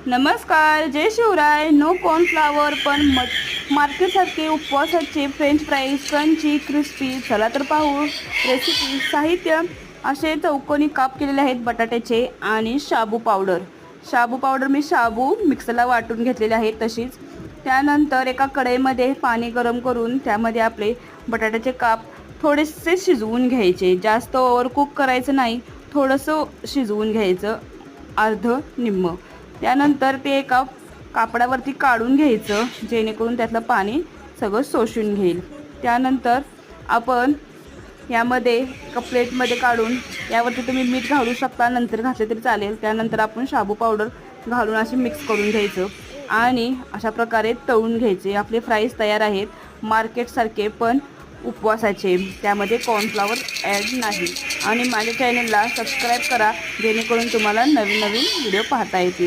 नमस्कार, जय Shivray. No cornflour पण मार्केटसारखे उपवासाचे French fries crunchy crispy. चला तर पाहू रेसिपी. साहित्य असे चौकोनी काप केलेले आहेत बटाट्याचे आणि शाबू पावडर मी शाबू मिक्सरला वाटून घेतलेले आहेत. तशीच त्यानंतर एका कढईमध्ये पाणी गरम करून त्यामध्ये आपले बटाट्याचे काप थोडेसे शिजवून घ्यायचे. जास्त ओव्हर कुक करायचं नाही, थोडंसं शिजवून घ्यायचं, अर्ध निम्म. त्यानंतर ते एका कापडावरती काढून घ्यायचं, जेणेकरून त्यातलं पाणी सगळं शोषून घेईल. त्यानंतर आपण यामध्ये एका प्लेटमध्ये काढून यावरती तुम्ही मीठ घालू शकता, नंतर घातले तरी चालेल. त्यानंतर आपण शाबू पावडर घालून असे मिक्स करून घ्यायचं आणि अशा प्रकारे तळून घ्यायचे. आपले फ्राईज तयार आहेत, मार्केटसारखे पण उपवासाचे. त्यामध्ये कॉर्नफ्लॉवर ॲड नाही. आणि माझ्या चॅनलला सबस्क्राईब करा, जेणेकरून तुम्हाला नवीन नवीन व्हिडिओ पाहता येतील.